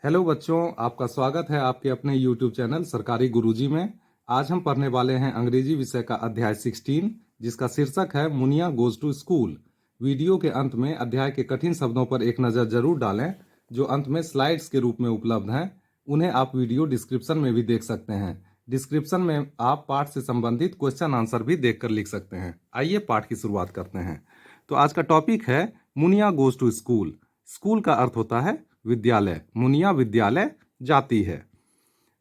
Hello बच्चों, आपका स्वागत है आपके अपने यूट्यूब चैनल सरकारी गुरुजी में। आज हम पढ़ने वाले हैं अंग्रेजी विषय का अध्याय 16, जिसका शीर्षक है Munia goes to school. Video के अंत में अध्याय के कठिन शब्दों पर एक नज़र जरूर डालें, जो अंत में स्लाइड्स के रूप में उपलब्ध हैं। उन्हें आप वीडियो डिस्क्रिप्शन में भी देख सकते हैं। डिस्क्रिप्शन में आप पाठ से संबंधित क्वेश्चन आंसर भी देख कर लिख सकते हैं। आइए पाठ की शुरुआत करते हैं। तो आज का टॉपिक है Munia goes to school. School का अर्थ होता है विद्यालय। मुनिया विद्यालय जाती है।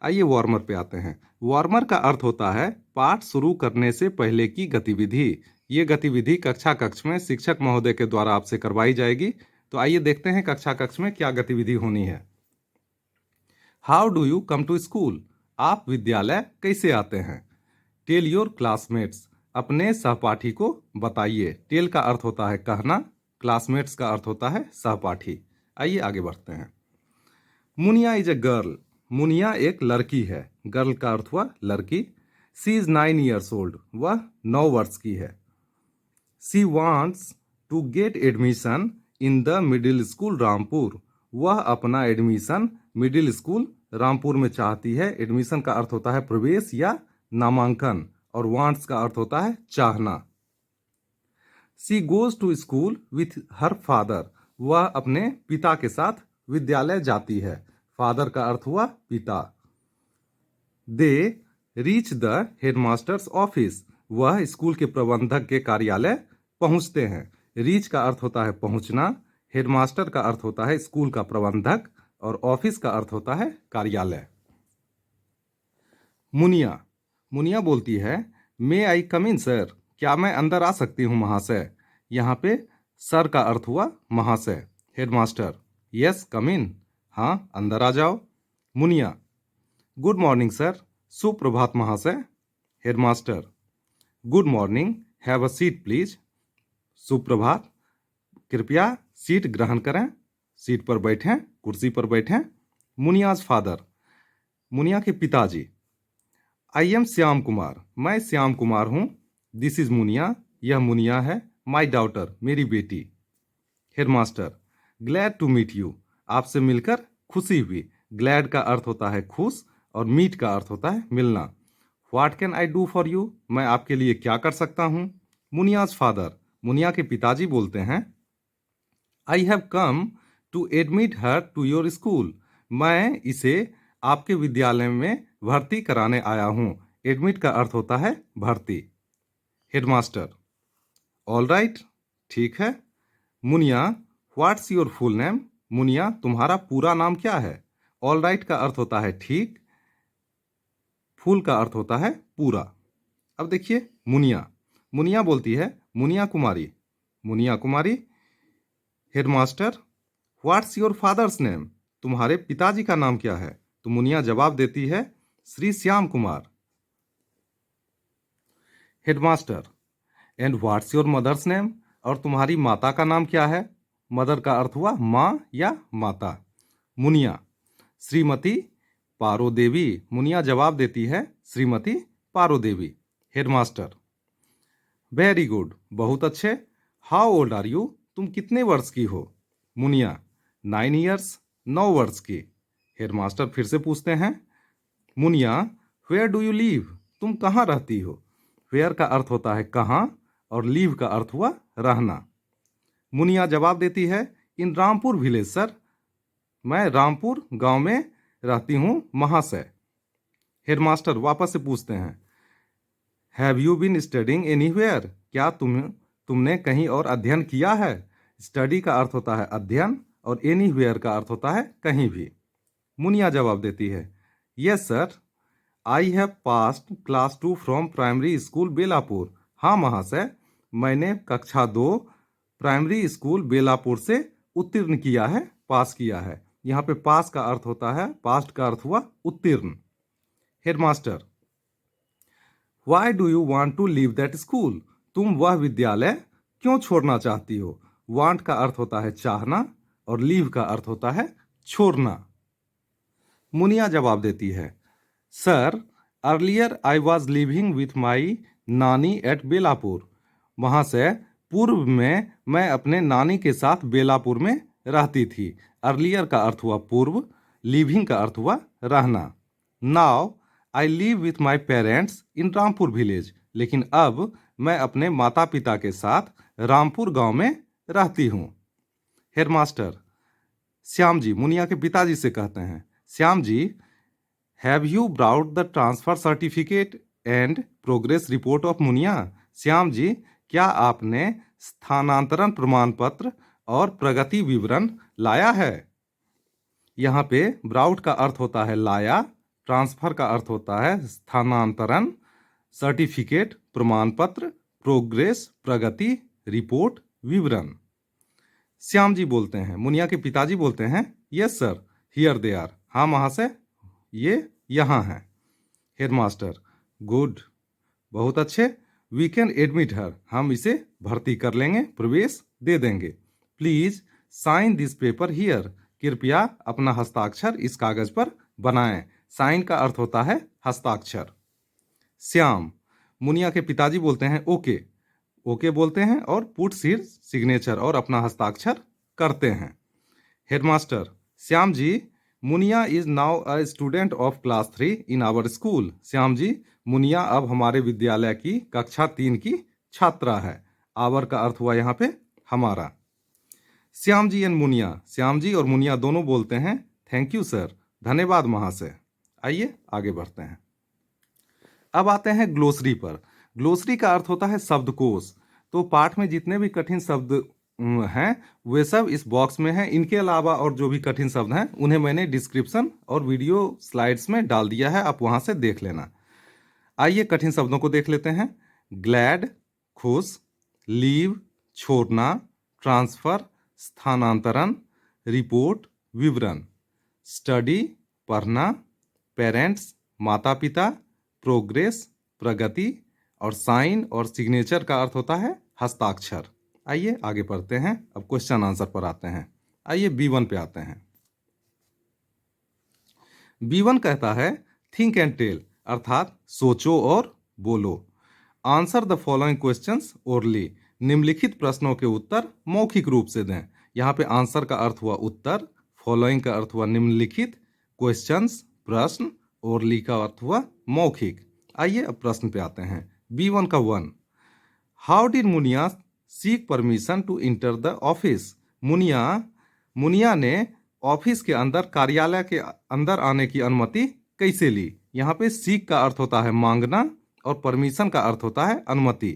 आइए वार्मर पे आते हैं। वार्मर का अर्थ होता है पाठ शुरू करने से पहले की गतिविधि। ये गतिविधि कक्षा कक्ष में शिक्षक महोदय के द्वारा आपसे करवाई जाएगी। तो आइए देखते हैं कक्षा कक्ष में क्या गतिविधि होनी है। How do you come to school? आप विद्यालय कैसे आते हैं? टेल योर क्लासमेट्स, अपने सहपाठी को बताइए। टेल का अर्थ होता है कहना, क्लासमेट्स का अर्थ होता है सहपाठी। आइए आगे बढ़ते हैं। Muniya is a girl, Muniya एक लड़की है। गर्ल का अर्थ हुआ लड़की। सी इज 9 ईयर्स ओल्ड, वह 9 वर्ष की है। She wants to get admission in the middle school Rampur, वह अपना एडमिशन मिडिल स्कूल रामपुर में चाहती है। एडमिशन का अर्थ होता है प्रवेश या नामांकन, और वांट्स का अर्थ होता है चाहना। She goes to school with her father, वह अपने पिता के साथ विद्यालय जाती है। फादर का अर्थ हुआ पिता। They reach the headmasters office, वह स्कूल के प्रबंधक के कार्यालय पहुंचते हैं। रीच का अर्थ होता है पहुंचना, हेडमास्टर का अर्थ होता है स्कूल का प्रबंधक, और ऑफिस का अर्थ होता है कार्यालय। मुनिया, मुनिया बोलती है मे आई कम इन सर, क्या मैं अंदर आ सकती हूँ महाशय? यहाँ पे सर का अर्थ हुआ महाशय। हेडमास्टर, यस कम इन, हाँ अंदर आ जाओ। मुनिया, गुड मॉर्निंग सर, सुप्रभात महाशय। Headmaster, good morning, have a seat please. सुप्रभात, कृपया सीट ग्रहण करें। सीट पर बैठें, कुर्सी पर बैठें। मुनियाज फादर, मुनिया के पिताजी। आई एम श्याम कुमार, मैं श्याम कुमार हूँ। दिस इज मुनिया, यह मुनिया है। माई डॉटर, मेरी बेटी। Headmaster, glad to meet you, आपसे मिलकर खुशी हुई। ग्लैड का अर्थ होता है खुश, और मीट का अर्थ होता है मिलना। What can I do for you, मैं आपके लिए क्या कर सकता हूँ? मुनियाज फादर, मुनिया के पिताजी बोलते हैं I have come to admit her to your school, मैं इसे आपके विद्यालय में भर्ती कराने आया हूँ। एडमिट का अर्थ होता है भर्ती। हेडमास्टर, ऑल राइट, ठीक है। Muniya, what's your full name, Muniya तुम्हारा पूरा नाम क्या है? ऑल राइट का अर्थ होता है ठीक, फुल का अर्थ होता है पूरा। अब देखिए मुनिया, मुनिया बोलती है Muniya Kumari, Muniya Kumari. Headmaster, what's your father's name, तुम्हारे पिताजी का नाम क्या है? तो मुनिया जवाब देती है Shri Shyam Kumar. Headmaster, and what's your mother's name, और तुम्हारी माता का नाम क्या है? मदर का अर्थ हुआ माँ या माता। मुनिया, श्रीमती पारो देवी, मुनिया जवाब देती है श्रीमती पारो देवी। हेडमास्टर, वेरी गुड, बहुत अच्छे। हाउ ओल्ड आर यू, तुम कितने वर्ष की हो? मुनिया, 9 ईयर्स, 9 वर्ष की। हेडमास्टर फिर से पूछते हैं Munia, where do you live, तुम कहाँ रहती हो? वेयर का अर्थ होता है कहाँ, और लीव का अर्थ हुआ रहना। मुनिया जवाब देती है इन रामपुर विलेज सर, मैं रामपुर गांव में रहती हूँ महाशय। हेडमास्टर वापस से पूछते हैं have you been studying anywhere, क्या तुमने कहीं और अध्ययन किया है? स्टडी का अर्थ होता है अध्ययन, और एनीवेयर का अर्थ होता है कहीं भी। मुनिया जवाब देती है yes sir, I have passed class 2 from primary school Belapur, हाँ महाशय, मैंने कक्षा 2 प्राइमरी स्कूल बेलापुर से उत्तीर्ण किया है, पास किया है। यहाँ पे पास का अर्थ होता है, पास्ट का अर्थ हुआ उत्तीर्ण। Headmaster, why do you want to leave that school, तुम वह विद्यालय क्यों छोड़ना चाहती हो? वांट का अर्थ होता है चाहना, और लीव का अर्थ होता है छोड़ना। मुनिया जवाब देती है sir, earlier I was living with my नानी एट बेलापुर, महाशय पूर्व में मैं अपने नानी के साथ बेलापुर में रहती थी। अर्लियर का अर्थ हुआ पूर्व, लिविंग का अर्थ हुआ रहना। Now I live with my parents in Rampur village, लेकिन अब मैं अपने माता पिता के साथ रामपुर गांव में रहती हूँ। हेडमास्टर श्याम जी मुनिया के पिताजी से कहते हैं, Shyam ji have you brought the transfer certificate and progress report of Muniya? Shyam ji क्या आपने स्थानांतरण प्रमाण पत्र और प्रगति विवरण लाया है? यहाँ पे ब्राउट का अर्थ होता है लाया, ट्रांसफर का अर्थ होता है स्थानांतरण, सर्टिफिकेट प्रमाण पत्र, प्रोग्रेस प्रगति, रिपोर्ट विवरण। श्याम जी बोलते हैं, मुनिया के पिताजी बोलते हैं, yes sir here they are, हाँ महाशय ये यहाँ हैं। हेडमास्टर गुड, बहुत अच्छे, वी कैन एडमिट हर, हम इसे भर्ती कर लेंगे, प्रवेश दे देंगे। Please sign this paper here, कृपया अपना हस्ताक्षर इस कागज पर बनाएं। साइन का अर्थ होता है हस्ताक्षर। श्याम मुनिया के पिताजी बोलते हैं ओके, ओके बोलते हैं और पुट हिज सिग्नेचर, और अपना हस्ताक्षर करते हैं। Headmaster Shyam ji Muniya is now a student of class 3 in our school. Shyam ji Muniya अब हमारे विद्यालय की कक्षा 3 की छात्रा है। आवर का अर्थ हुआ यहाँ पे हमारा। श्याम जी एंड मुनिया, श्याम जी और मुनिया दोनों बोलते हैं थैंक यू सर, धन्यवाद महाशय। आइए आगे बढ़ते हैं। अब आते हैं ग्लोसरी पर। ग्लोसरी का अर्थ होता है शब्दकोश। तो पाठ में जितने भी कठिन शब्द हैं वे सब इस बॉक्स में हैं। इनके अलावा और जो भी कठिन शब्द हैं उन्हें मैंने डिस्क्रिप्शन और वीडियो स्लाइड्स में डाल दिया है, आप वहां से देख लेना। आइए कठिन शब्दों को देख लेते हैं। ग्लैड खुश, लीव छोड़ना, ट्रांसफर स्थानांतरण, रिपोर्ट विवरण, स्टडी पढ़ना, पेरेंट्स माता पिता, प्रोग्रेस प्रगति, और साइन और सिग्नेचर का अर्थ होता है हस्ताक्षर। आइए आगे पढ़ते हैं। अब क्वेश्चन आंसर पर आते हैं। आइए B1 पे आते हैं। B1 कहता है थिंक एंड टेल, अर्थात सोचो और बोलो। Answer the following questions orally, निम्नलिखित प्रश्नों के उत्तर मौखिक रूप से दें। यहाँ पे आंसर का अर्थ हुआ उत्तर, फॉलोइंग का अर्थ हुआ निम्नलिखित, क्वेश्चंस प्रश्न, ओरली का अर्थ हुआ मौखिक। आइए अब प्रश्न पे आते हैं। B1 का 1, how did Munia seek permission to enter the office? Munia ने ऑफिस के अंदर, कार्यालय के अंदर आने की अनुमति कैसे ली? यहाँ पे सीक का अर्थ होता है मांगना और परमिशन का अर्थ होता है अनुमति।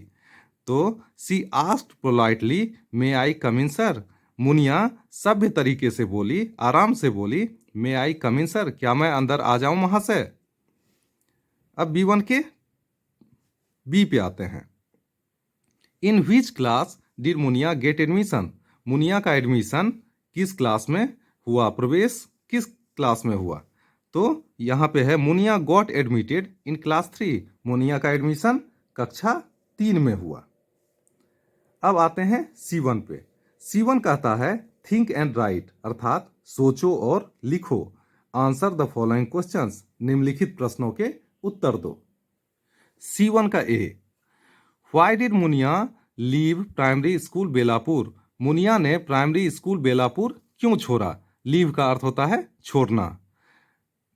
तो सी आस्क्ड पोलाइटली मे आई कम इन सर। मुनिया सभ्य तरीके से बोली, आराम से बोली, मे आई कम इन सर, क्या मैं अंदर आ जाऊं महाशय? अब B1 के बी पे आते हैं। In which class did Muniya get admission? Muniya का एडमिशन किस क्लास में हुआ, प्रवेश किस क्लास में हुआ? तो यहाँ पे है Muniya got admitted in class 3, Muniya का एडमिशन कक्षा 3 में हुआ। अब आते हैं C1 पे। C1 कहता है थिंक एंड राइट, अर्थात सोचो और लिखो। आंसर द फॉलोइंग क्वेश्चंस, निम्नलिखित प्रश्नों के उत्तर दो। C1 का A, why did Muniya leave primary school Belapur? Muniya ने प्राइमरी स्कूल बेलापुर क्यों छोड़ा? लीव का अर्थ होता है छोड़ना।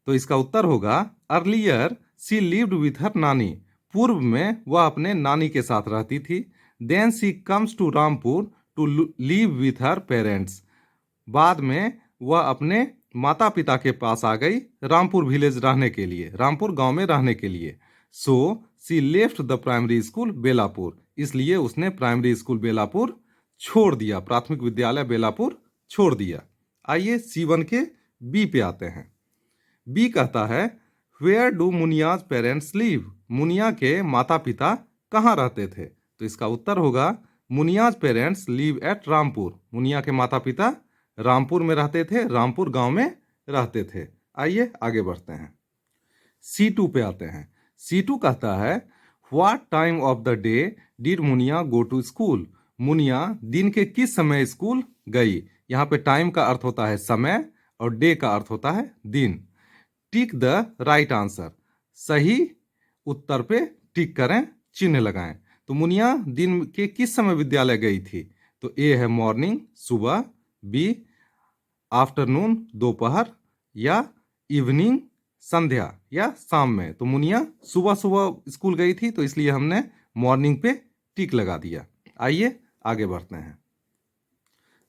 तो इसका उत्तर होगा earlier she lived with her nani, पूर्व में वह अपने नानी के साथ रहती थी। Then she comes to Rampur to live with her parents, बाद में वह अपने माता पिता के पास आ गई रामपुर विलेज रहने के लिए, रामपुर गांव में रहने के लिए। So she left the primary school Belapur, इसलिए उसने प्राइमरी स्कूल बेलापुर छोड़ दिया, प्राथमिक विद्यालय बेलापुर छोड़ दिया। आइए C1 के B पे आते हैं। B कहता है where do Muniya's parents live? Muniya के माता पिता कहाँ रहते थे? तो इसका उत्तर होगा Muniya's parents live at Rampur, Muniya के माता पिता रामपुर में रहते थे, रामपुर गांव में रहते थे। आइए आगे बढ़ते हैं। C2 पे आते हैं। C2 कहता है what time of the day did Munia go to school? Munia दिन के किस समय स्कूल गई? यहाँ पे टाइम का अर्थ होता है समय और डे का अर्थ होता है दिन। टिक द राइट आंसर, सही उत्तर पे टिक करें, चिन्ह लगाएं। तो मुनिया दिन के किस समय विद्यालय गई थी? तो A है मॉर्निंग सुबह, B आफ्टरनून दोपहर, या इवनिंग संध्या या शाम में। तो मुनिया सुबह सुबह स्कूल गई थी, तो इसलिए हमने मॉर्निंग पे टिक लगा दिया। आइए आगे बढ़ते हैं।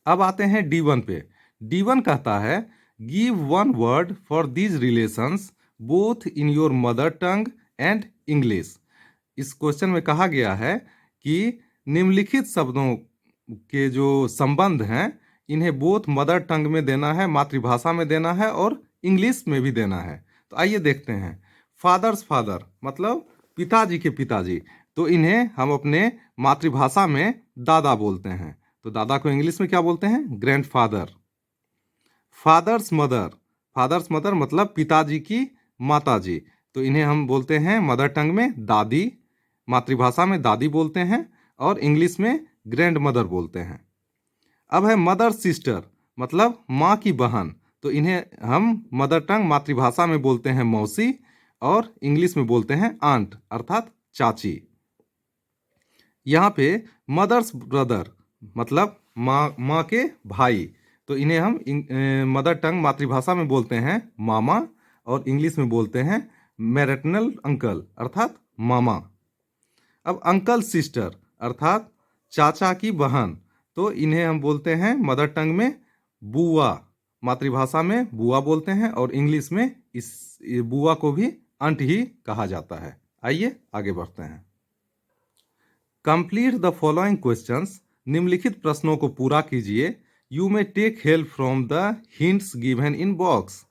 अब आते हैं D1 पे। D1 कहता है give one word for these relations both in your mother tongue and English. इस क्वेश्चन में कहा गया है कि निम्नलिखित शब्दों के जो संबंध हैं इन्हें बोथ मदर टंग में देना है, मातृभाषा में देना है और इंग्लिश में भी देना है। तो आइए देखते हैं। फादर्स फादर मतलब पिताजी के पिताजी, तो इन्हें हम अपने मातृभाषा में दादा बोलते हैं। तो दादा को इंग्लिश में क्या बोलते हैं? ग्रैंडफादर। फादर्स मदर मतलब पिताजी की माताजी, तो इन्हें हम बोलते हैं मदर टंग में दादी, मातृभाषा में दादी बोलते हैं और इंग्लिश में ग्रैंड मदर बोलते हैं। अब है मदर सिस्टर मतलब माँ की बहन, तो इन्हें हम मदर टंग मातृभाषा में बोलते हैं मौसी और इंग्लिश में बोलते हैं आंट अर्थात चाची। यहाँ पे मदर्स ब्रदर मतलब माँ के भाई, तो इन्हें हम मदर टंग मातृभाषा में बोलते हैं मामा और इंग्लिश में बोलते हैं मैटरनल अंकल अर्थात मामा। अब अंकल सिस्टर अर्थात चाचा की बहन, तो इन्हें हम बोलते हैं मदर टंग में बुआ, मातृभाषा में बुआ बोलते हैं और इंग्लिश में इस बुआ को भी अंट ही कहा जाता है। आइए आगे बढ़ते हैं। Complete the following questions. निम्नलिखित प्रश्नों को पूरा कीजिए। You may take help from the hints given in box.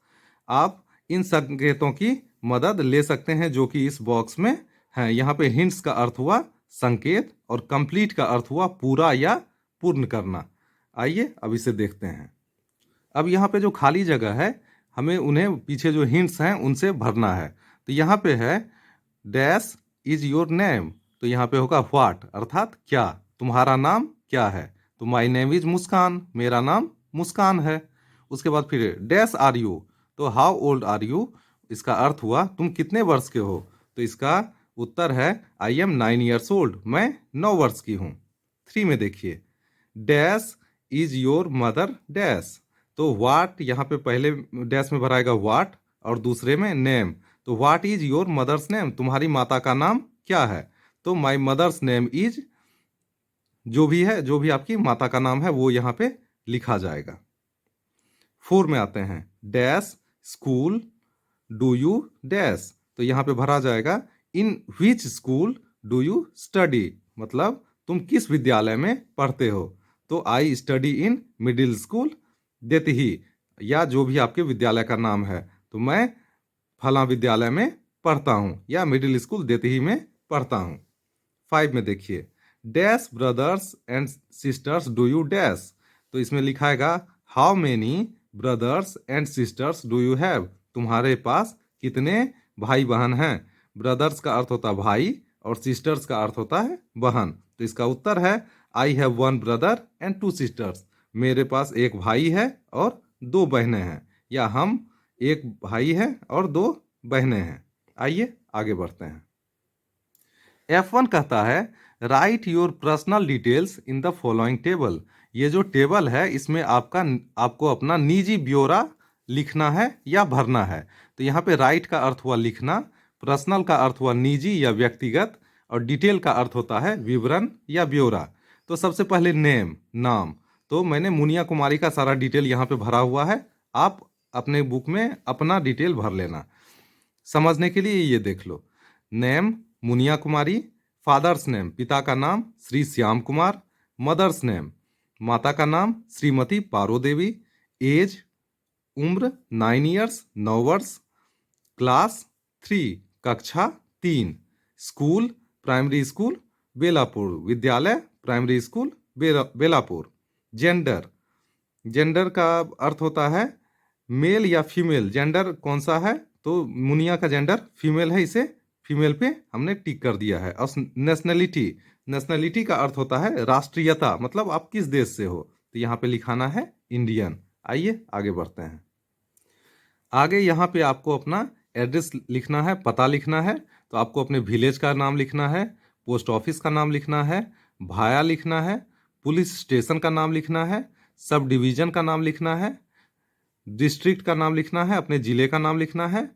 आप इन संकेतों की मदद ले सकते हैं जो कि इस बॉक्स में हैं। यहाँ पे हिंट्स का अर्थ हुआ संकेत और कंप्लीट का अर्थ हुआ पूरा या पूर्ण करना। आइए अब इसे देखते हैं। अब यहाँ पे जो खाली जगह है हमें उन्हें पीछे जो हिंट्स हैं उनसे भरना है। तो यहाँ पे है डैश इज योर नेम, तो यहाँ पे होगा व्हाट अर्थात क्या, तुम्हारा नाम क्या है। तो माई नेम इज मुस्कान, मेरा नाम मुस्कान है। उसके बाद फिर डैश आर यू, तो हाउ ओल्ड आर यू, इसका अर्थ हुआ तुम कितने वर्ष के हो। तो इसका उत्तर है आई एम 9 years old, मैं 9 वर्ष की हूँ। 3 में देखिए dash is your mother dash, तो व्हाट यहाँ पे पहले डैश में भराएगा व्हाट और दूसरे में नेम, तो what is your mother's name, तुम्हारी माता का नाम क्या है। तो माई मदर्स नेम इज, जो भी आपकी माता का नाम है वो यहाँ पे लिखा जाएगा। 4 में आते हैं dash school do you dash, तो यहाँ पे भरा जाएगा in which school do you study, मतलब तुम किस विद्यालय में पढ़ते हो। तो I study in middle school देते ही, या जो भी आपके विद्यालय का नाम है, तो मैं फला विद्यालय में पढ़ता हूँ या मिडिल स्कूल देते ही में पढ़ता हूँ। 5 में देखिए dash brothers and sisters do you dash, तो इसमें लिखाएगा how many brothers and sisters do you have, तुम्हारे पास कितने भाई बहन हैं। ब्रदर्स का अर्थ होता है भाई और सिस्टर्स का अर्थ होता है बहन। तो इसका उत्तर है I have 1 brother and 2 sisters, मेरे पास एक भाई है और 2 बहनें हैं, या हम एक भाई है और 2 बहनें हैं। आइए आगे बढ़ते हैं। F1 कहता है right your personal details in the following table. ये जो टेबल है इसमें आपको अपना निजी ब्यौरा लिखना है या भरना है। तो यहाँ पे राइट का अर्थ हुआ लिखना, पर्सनल का अर्थ हुआ निजी या व्यक्तिगत और डिटेल का अर्थ होता है विवरण या ब्यौरा। तो सबसे पहले नेम नाम, तो मैंने मुनिया कुमारी का सारा डिटेल यहाँ पे भरा हुआ है। आप अपने बुक में अपना डिटेल भर लेना। समझने के लिए ये देख लो, नेम मुनिया कुमारी, फादर्स नेम पिता का नाम श्री श्याम कुमार, मदर्स नेम माता का नाम श्रीमती पारो देवी, एज उम्र 9 years 9 वर्ष, क्लास 3 कक्षा 3, स्कूल प्राइमरी स्कूल बेलापुर, विद्यालय प्राइमरी स्कूल बेलापुर, जेंडर का अर्थ होता है मेल या फीमेल, जेंडर कौन सा है, तो मुनिया का जेंडर फीमेल है, इसे फीमेल पे हमने टिक कर दिया है। और नेशनलिटी का अर्थ होता है राष्ट्रीयता, मतलब आप किस देश से हो, तो यहाँ पे लिखाना है इंडियन। आइए आगे बढ़ते हैं। आगे यहाँ पे आपको अपना एड्रेस लिखना है, पता लिखना है। तो आपको अपने विलेज का नाम लिखना है, पोस्ट ऑफिस का नाम लिखना है, भाया लिखना है, पुलिस स्टेशन का नाम लिखना है, सब डिवीज़न का नाम लिखना है, डिस्ट्रिक्ट का नाम लिखना है, अपने जिले का नाम लिखना है,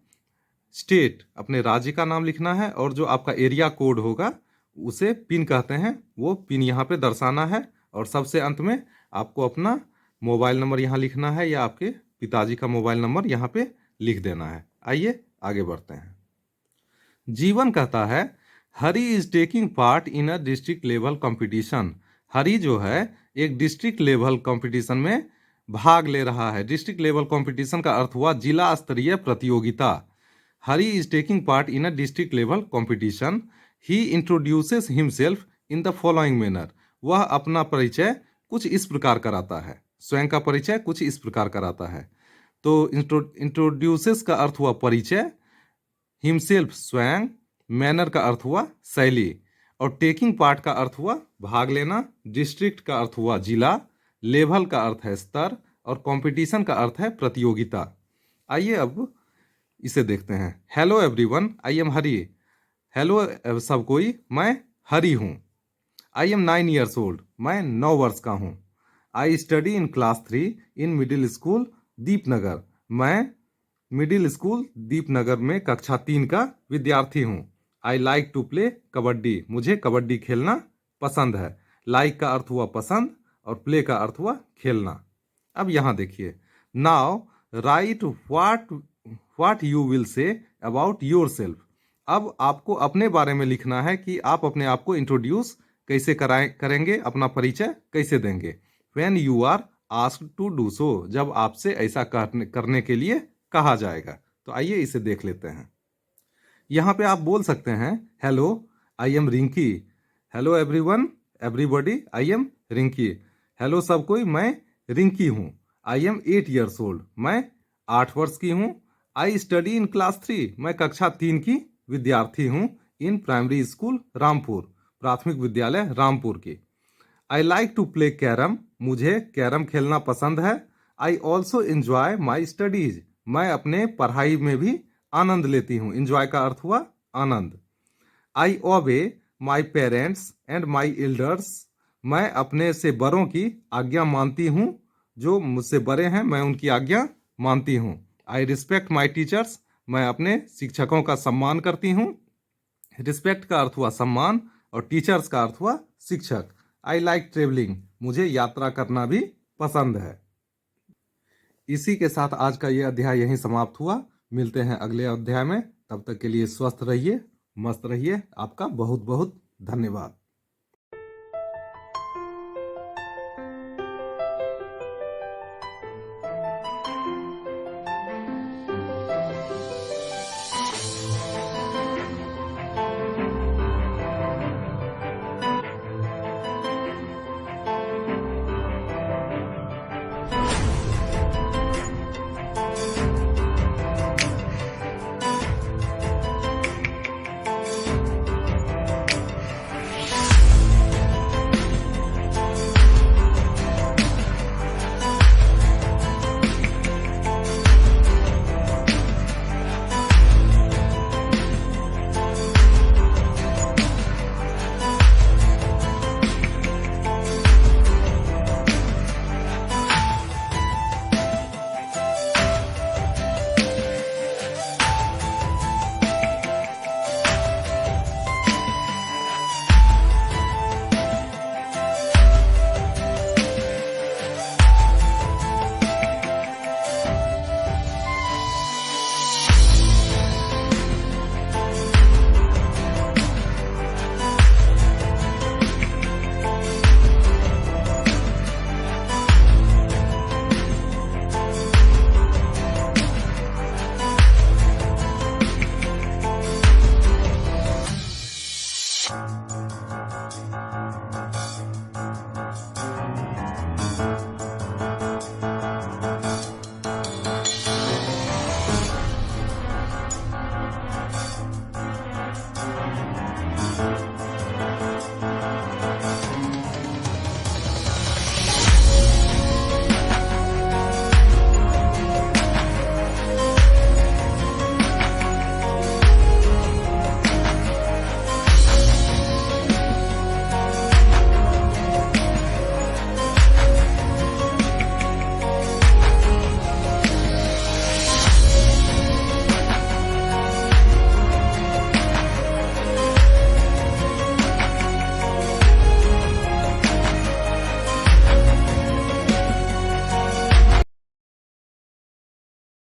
स्टेट अपने राज्य का नाम लिखना है, और जो आपका एरिया कोड होगा उसे पिन कहते हैं, वो पिन यहाँ पे दर्शाना है। और सबसे अंत में आपको अपना मोबाइल नंबर यहाँ लिखना है या आपके पिताजी का मोबाइल नंबर यहाँ पे लिख देना है। आइए आगे बढ़ते हैं। जीवन कहता है Hari is taking part in a district level competition. Hari जो है एक डिस्ट्रिक्ट लेवल कंपटीशन में भाग ले रहा है। डिस्ट्रिक्ट लेवल कंपटीशन का अर्थ हुआ जिला स्तरीय प्रतियोगिता। Hari is taking part in a district level competition. He introduces himself in the following manner. वह अपना परिचय कुछ इस प्रकार कराता है। स्वयं का परिचय कुछ इस प्रकार कराता है। तो इंट्रोड्यूसेस का अर्थ हुआ परिचय, हिमसेल्फ स्वयं, मैनर का अर्थ हुआ शैली, और टेकिंग पार्ट का अर्थ हुआ भाग लेना, डिस्ट्रिक्ट का अर्थ हुआ जिला, लेवल का अर्थ है स्तर, और कंपटीशन का अर्थ है प्रतियोगिता। आइए अब इसे देखते हैं। Hello everyone, I am Hari. Hello सब कोई, मैं हरी हूँ। आई एम 9 ईयर्स ओल्ड, मैं 9 वर्ष का हूँ। आई study in class 3 in middle school Deepnagar. मैं मिडिल स्कूल दीपनगर में कक्षा 3 का विद्यार्थी हूँ। I like to play kabaddi. मुझे कबड्डी खेलना पसंद है। लाइक का अर्थ हुआ पसंद और प्ले का अर्थ हुआ खेलना। अब यहाँ देखिए, now right what you will say about your self. अब आपको अपने बारे में लिखना है कि आप अपने आप को इंट्रोड्यूस कैसे करेंगे, अपना परिचय कैसे देंगे। When you are asked to do so, जब आपसे ऐसा करने के लिए कहा जाएगा। तो आइए इसे देख लेते हैं। यहाँ पे आप बोल सकते हैं hello I am Rinki. Hello everyone, everybody, I am Rinki. Hello सब कोई, मैं रिंकी हूँ। आई एम 8 ईयर्स ओल्ड, मैं 8 वर्ष की हूँ। आई स्टडी इन क्लास 3, मैं कक्षा 3 की विद्यार्थी हूँ। इन प्राइमरी स्कूल रामपुर, प्राथमिक विद्यालय रामपुर की। I like to play carrom, मुझे कैरम खेलना पसंद है। I also enjoy my studies, मैं अपने पढ़ाई में भी आनंद लेती हूँ। एंजॉय का अर्थ हुआ आनंद। I obey my parents and my elders, मैं अपने से बड़ों की आज्ञा मानती हूँ। जो मुझसे बड़े हैं मैं उनकी आज्ञा मानती हूँ। आई रिस्पेक्ट माई टीचर्स, मैं अपने शिक्षकों का सम्मान करती हूँ। रिस्पेक्ट का अर्थ हुआ सम्मान और टीचर्स का अर्थ हुआ शिक्षक। आई लाइक ट्रेवलिंग, मुझे यात्रा करना भी पसंद है। इसी के साथ आज का ये अध्याय यहीं समाप्त हुआ। मिलते हैं अगले अध्याय में। तब तक के लिए स्वस्थ रहिए, मस्त रहिए। आपका बहुत बहुत धन्यवाद।